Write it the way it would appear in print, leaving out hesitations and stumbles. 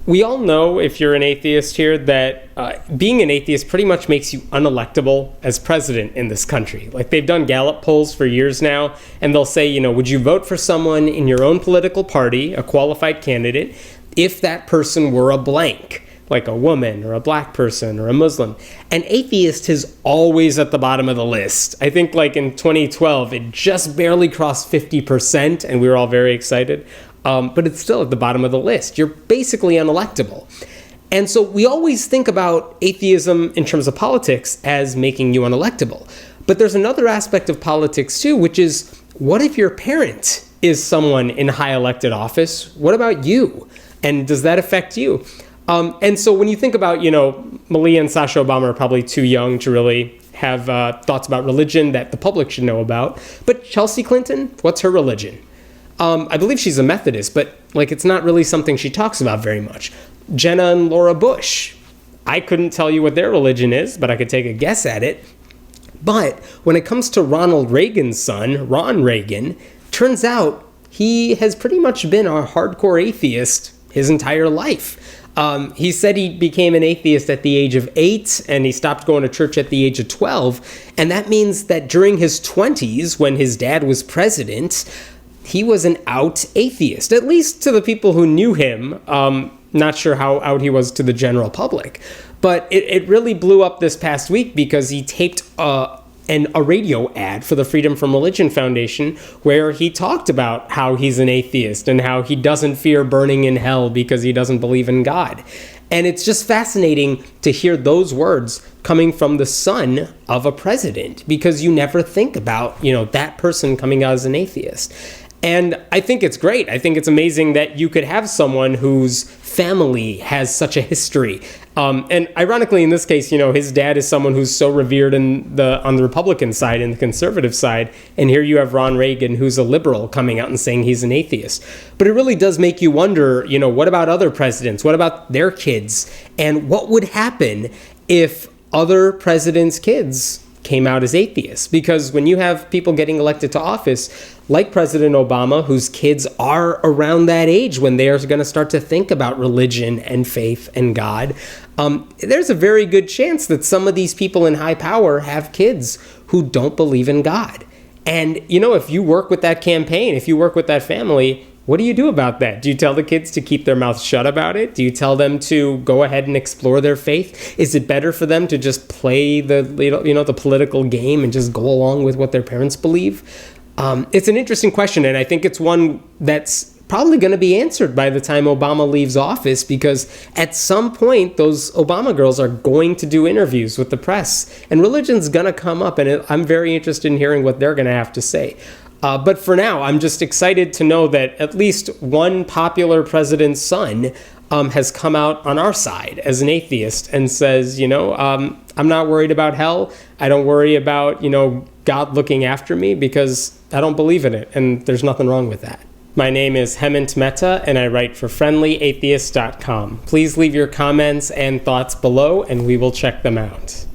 we all know, if you're an atheist here, that being an atheist pretty much makes you unelectable as president in this country. Like, they've done Gallup polls for years now, and they'll say, would you vote for someone in your own political party, a qualified candidate, if that person were a blank, like a woman or a black person or a Muslim? And atheist is always at the bottom of the list. I think like in 2012, it just barely crossed 50%, and we were all very excited. But it's still at the bottom of the list. You're basically unelectable. And so we always think about atheism in terms of politics as making you unelectable. But there's another aspect of politics too, which is, what if your parent is someone in high elected office? What about you? And does that affect you? And so when you think about, Malia and Sasha Obama are probably too young to really have thoughts about religion that the public should know about. But Chelsea Clinton, what's her religion? I believe she's a Methodist, but it's not really something she talks about very much. Jenna and Laura Bush, I couldn't tell you what their religion is, but I could take a guess at it. But when it comes to Ronald Reagan's son, Ron Reagan, turns out he has pretty much been a hardcore atheist his entire life. He said he became an atheist at the age of 8, and he stopped going to church at the age of 12. And that means that during his 20s, when his dad was president, he was an out atheist, at least to the people who knew him. Not sure how out he was to the general public. But it really blew up this past week because he taped a radio ad for the Freedom from Religion Foundation where he talked about how he's an atheist and how he doesn't fear burning in hell because he doesn't believe in God. And it's just fascinating to hear those words coming from the son of a president, because you never think about, that person coming out as an atheist. And I think it's great. I think it's amazing that you could have someone whose family has such a history. And ironically, in this case, his dad is someone who's so revered on the Republican side and the conservative side. And here you have Ron Reagan, who's a liberal, coming out and saying he's an atheist. But it really does make you wonder, what about other presidents? What about their kids? And what would happen if other presidents' kids came out as atheists? Because when you have people getting elected to office, like President Obama, whose kids are around that age when they are going to start to think about religion and faith and God, there's a very good chance that some of these people in high power have kids who don't believe in God. And, if you work with that campaign, if you work with that family, what do you do about that? Do you tell the kids to keep their mouths shut about it? Do you tell them to go ahead and explore their faith? Is it better for them to just play the political game and just go along with what their parents believe? It's an interesting question, and I think it's one that's probably going to be answered by the time Obama leaves office, because at some point those Obama girls are going to do interviews with the press, and religion's going to come up, and I'm very interested in hearing what they're going to have to say. But for now, I'm just excited to know that at least one popular president's son has come out on our side as an atheist and says, I'm not worried about hell. I don't worry about, God looking after me because I don't believe in it. And there's nothing wrong with that. My name is Hemant Mehta, and I write for friendlyatheist.com. Please leave your comments and thoughts below, and we will check them out.